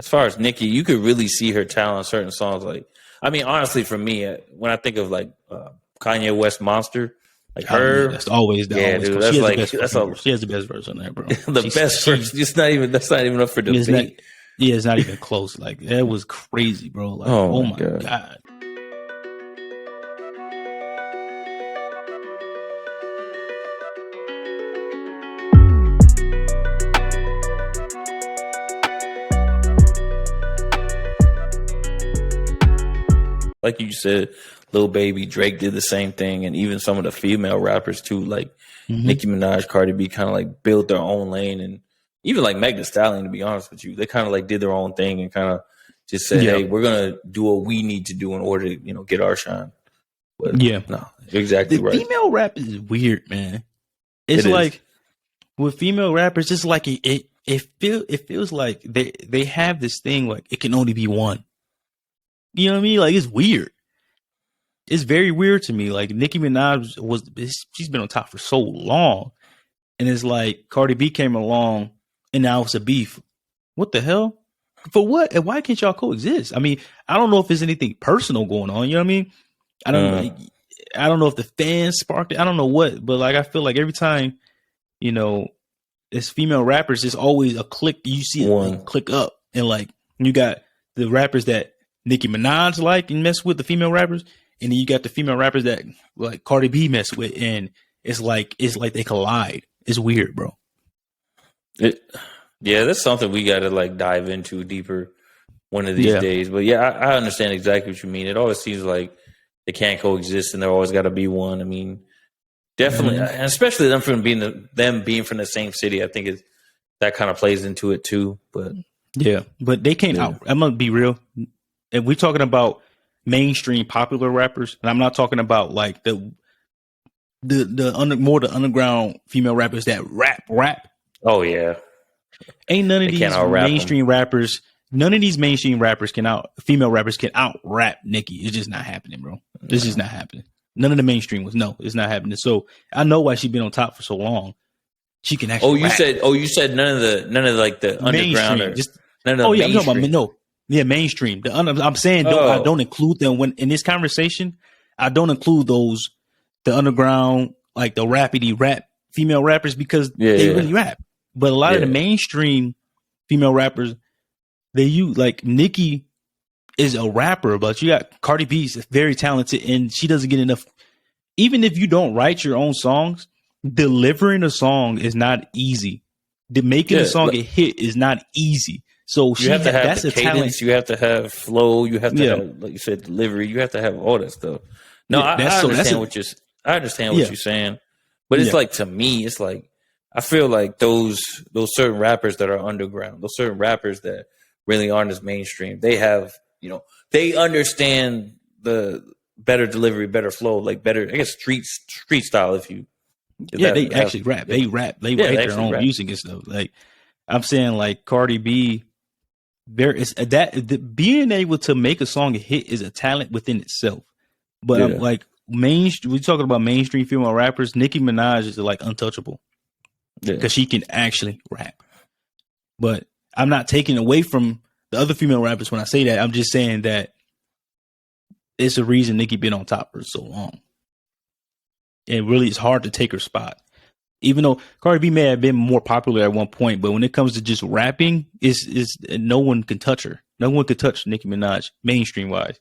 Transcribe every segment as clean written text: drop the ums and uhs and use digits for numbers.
as far as Nicki, you could really see her talent on certain songs. Like, I mean, honestly, for me, when I think of like Kanye West Monster, like her, that's always yeah, dude, that's like she has the best verse on that, bro. the best verse. It's not even that's not even up for debate. It's not even close. Like that was crazy, bro. Like, oh my god. Like you said, Lil Baby, Drake did the same thing, and even some of the female rappers too, like Nicki Minaj, Cardi B, kind of like built their own lane, and even like Meg Thee Stallion. To be honest with you, they kind of like did their own thing and kind of just said, "Hey, we're gonna do what we need to do in order to get our shine." But no, you're exactly right. Female rap is weird, man. It's like with female rappers, it's like it feels like they have this thing like it can only be one. You know what I mean? Like, it's weird. It's very weird to me. Like, Nicki Minaj she's been on top for so long. And it's like Cardi B came along and now it's a beef. What the hell? For what? And why can't y'all coexist? I mean, I don't know if there's anything personal going on. You know what I mean? I don't know if the fans sparked it. I don't know what. But, like, I feel like every time, you know, it's female rappers, there's always a click. You see it click up. And, like, you got the rappers that Nicki Minaj like and mess with, the female rappers, and then you got the female rappers that like Cardi B mess with, and it's like they collide. It's weird, bro. Yeah, that's something we got to like dive into deeper one of these days. But yeah, I understand exactly what you mean. It always seems like they can't coexist, and there always got to be one. I mean, definitely, and especially them being from the same city. I think that kind of plays into it too. But yeah, but they can't out. I'm gonna be real. And we're talking about mainstream popular rappers, and I'm not talking about like the underground female rappers that rap. Oh yeah, ain't none of these mainstream rappers. None of these mainstream rappers female rappers can out rap Nicki. It's just not happening, bro. This is not happening. None of the mainstream it's not happening. So I know why she's been on top for so long. She can actually. You said none of the underground. I'm talking about mainstream. I'm saying I don't include them when in this conversation. I don't include the underground, like the rapidy rap female rappers because they really rap. But a lot of the mainstream female rappers, they use like Nicki is a rapper, but you got Cardi B is very talented and she doesn't get enough. Even if you don't write your own songs, delivering a song is not easy. Making a song a hit is not easy. So you have to have that's the cadence. Talent. You have to have flow. You have to have, like you said, delivery. You have to have all that stuff. No, I understand what you're saying, but it's like to me, it's like I feel like those certain rappers that are underground, those certain rappers that really aren't as mainstream, they have they understand the better delivery, better flow, like better street style. They actually rap. They rap. They write their own music and stuff. Like I'm saying, like Cardi B. There is being able to make a song a hit is a talent within itself. But I'm like we're talking about mainstream female rappers. Nicki Minaj is like untouchable because she can actually rap. But I'm not taking away from the other female rappers when I say that. I'm just saying that it's a reason Nicki been on top for so long. And really, it's hard to take her spot. Even though Cardi B may have been more popular at one point, but when it comes to just rapping, is no one can touch her. No one could touch Nicki Minaj mainstream wise.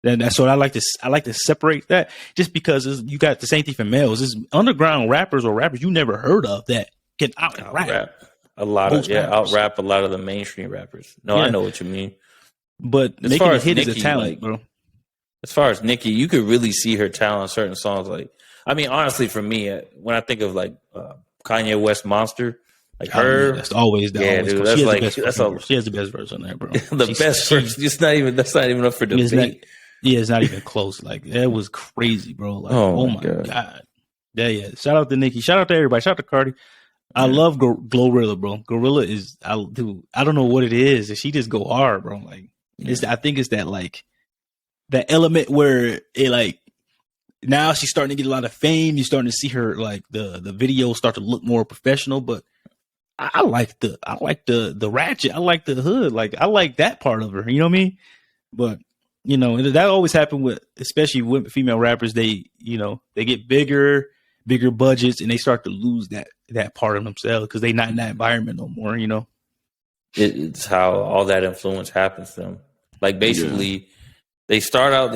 That's what I like to separate that just because you got the same thing for males. It's underground rappers or rappers you never heard of that can out rap a lot out rap a lot of the mainstream rappers. No, I know what you mean. But as making a hit is a talent, bro. As far as Nicki, you could really see her talent on certain songs. Like, I mean, honestly, for me, when I think of like Kanye West Monster, like her, that's always the dude. She has the best verse on there, bro. Best verse. That's not even up for debate. It's not even close. Like that was crazy, bro. Like, oh my god. Yeah. Shout out to Nicki. Shout out to everybody. Shout out to Cardi. I love Glorilla, bro. Gorilla is I don't know what it is. She just go hard, bro. Like I think it's that like that element where it like. Now she's starting to get a lot of fame. You're starting to see her like the videos start to look more professional, but I like the ratchet. I like the hood. Like I like that part of her. You know what I mean? But that always happened with, especially with female rappers. They get bigger budgets, and they start to lose that part of themselves because they're not in that environment no more. It's how all that influence happens to them. Like basically, they start out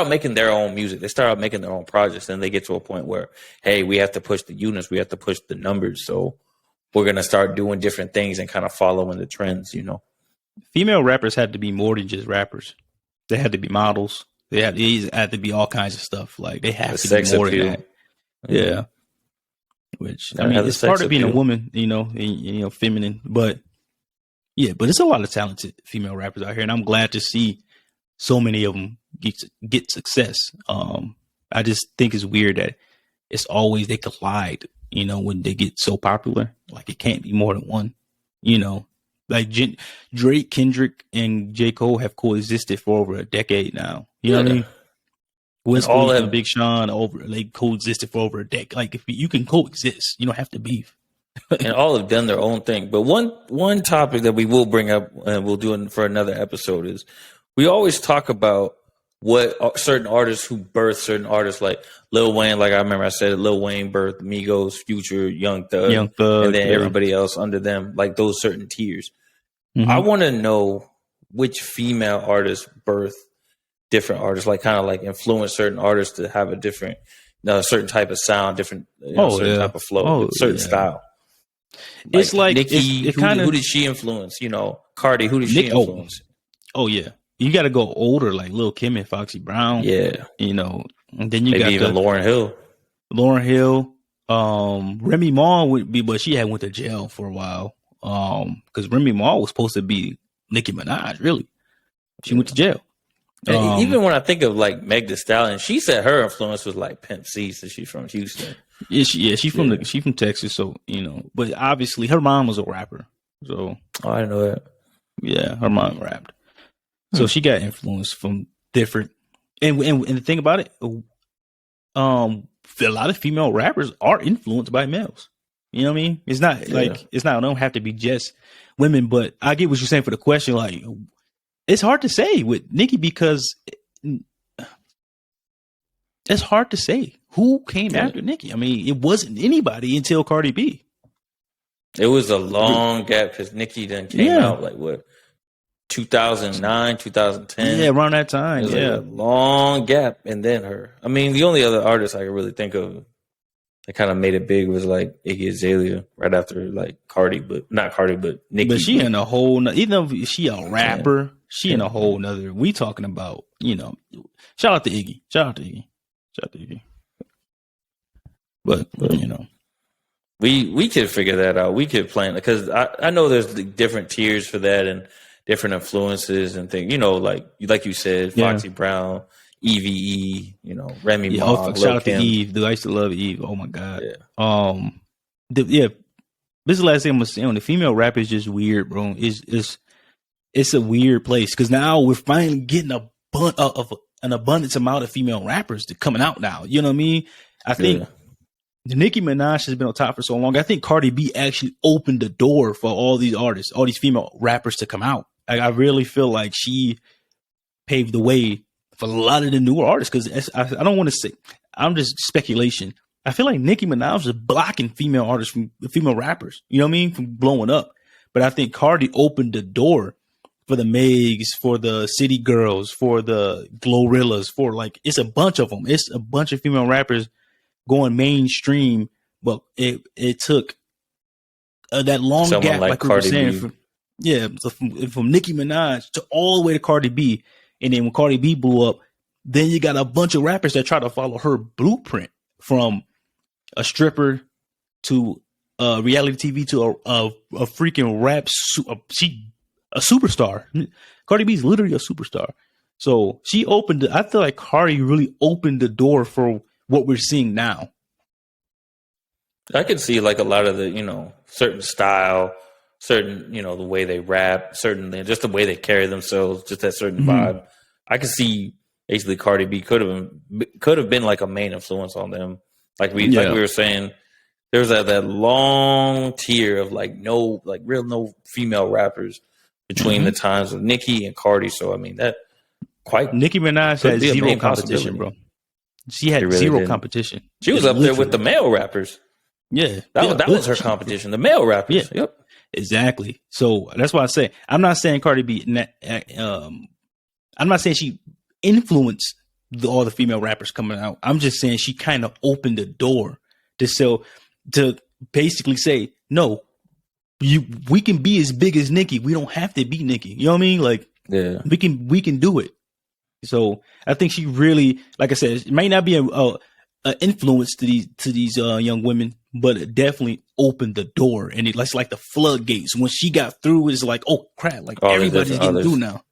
making their own music. They start out making their own projects, and they get to a point where, hey, we have to push the units, we have to push the numbers, so we're gonna start doing different things and kind of following the trends. Female rappers had to be more than just rappers. They had to be models. They had to be all kinds of stuff. Like they have to be more appeal. Than that. Yeah. Which it's part of being a woman, feminine, but it's a lot of talented female rappers out here, and I'm glad to see so many of them get success. I just think it's weird that it's always they collide, when they get so popular. Like it can't be more than one, Like Drake, Kendrick, and J. Cole have coexisted for over a decade now. You know what I mean? Wiz Khalifa and Big Sean they coexisted for over a decade. Like if you can coexist, you don't have to beef. And all have done their own thing. But one topic that we will bring up and we'll do it for another episode is we always talk about what certain artists who birth certain artists, like Lil Wayne. Like I remember I said Lil Wayne birthed Migos, Future, Young Thug, and then everybody else under them, like those certain tiers. Mm-hmm. I want to know which female artists birth different artists, like kind of like influence certain artists to have a different, certain type of sound, different certain type of flow, certain style. It's like Nicki, who did she influence? Cardi, who did she influence? Oh yeah, you got to go older, like Lil Kim and Foxy Brown. Yeah, and then you maybe got even Lauryn Hill. Remy Ma would be, but she had went to jail for a while. Because Remy Ma was supposed to be Nicki Minaj. Really, she went to jail. And even when I think of like Meg Thee Stallion, she said her influence was like Pimp C, so she's from Houston. She's from Texas, so But obviously, her mom was a rapper. So I didn't know that. Yeah, her mom rapped, so she got influence from different. And the thing about it, a lot of female rappers are influenced by males. You know what I mean? It's not it don't have to be just women, but I get what you're saying for the question. Like, it's hard to say with Nicki because it's hard to say who came after Nicki. I mean, it wasn't anybody until Cardi B. It was a long gap because Nicki then came out like what, 2009, 2010. Yeah, around that time. Like a long gap, and then her. I mean, the only other artist I could really think of that kind of made it big was like Iggy Azalea right after like Cardi, but not Cardi, but Nicki. But she in a whole, even though she a rapper, she in a whole nother. We talking about, shout out to Iggy, But we could figure that out. We could plan because I know there's different tiers for that and different influences and things. Like you said, Foxy Brown. EVE, Remy Ma. Shout out to Eve, dude. I used to love Eve. Oh my god. Yeah. This is the last thing I'm gonna say on the female rap is just weird, bro. It's a weird place because now we're finally getting an abundance amount of female rappers to coming out now. You know what I mean? I think Nicki Minaj has been on top for so long. I think Cardi B actually opened the door for all these artists, all these female rappers to come out. Like, I really feel like she paved the way for a lot of the newer artists, because I don't want to say, I'm just speculation. I feel like Nicki Minaj is blocking female artists female rappers, you know what I mean, from blowing up. But I think Cardi opened the door for the Megs, for the City Girls, for the Glorillaz, for it's a bunch of them. It's a bunch of female rappers going mainstream, but it took that long gap, like we were saying, from Nicki Minaj to all the way to Cardi B. And then when Cardi B blew up, then you got a bunch of rappers that try to follow her blueprint, from a stripper to reality TV to a freaking rap. A superstar. Cardi B is literally a superstar. So she opened I feel like Cardi really opened the door for what we're seeing now. I could see like a lot of the, certain style, certain, the way they rap, just the way they carry themselves, just that certain vibe. I could see basically Cardi B could have been like a main influence on them. Like we were saying, there was that long tier of like no female rappers between the times of Nicki and Cardi. So I mean that Nicki Minaj had zero competition, bro. She had zero competition. She was up there with the male rappers. Yeah, that was her competition. The male rappers. Yeah. Yep, exactly. So that's why I say I'm not saying Cardi B. I'm not saying she influenced all the female rappers coming out. I'm just saying she kind of opened the door to basically say, no, we can be as big as Nicki. We don't have to be Nicki. You know what I mean? Like, we can do it. So I think she really, like I said, it might not be a influence to these young women, but it definitely opened the door, and it's like the floodgates. When she got through, it's like, oh crap, like everybody's getting through now.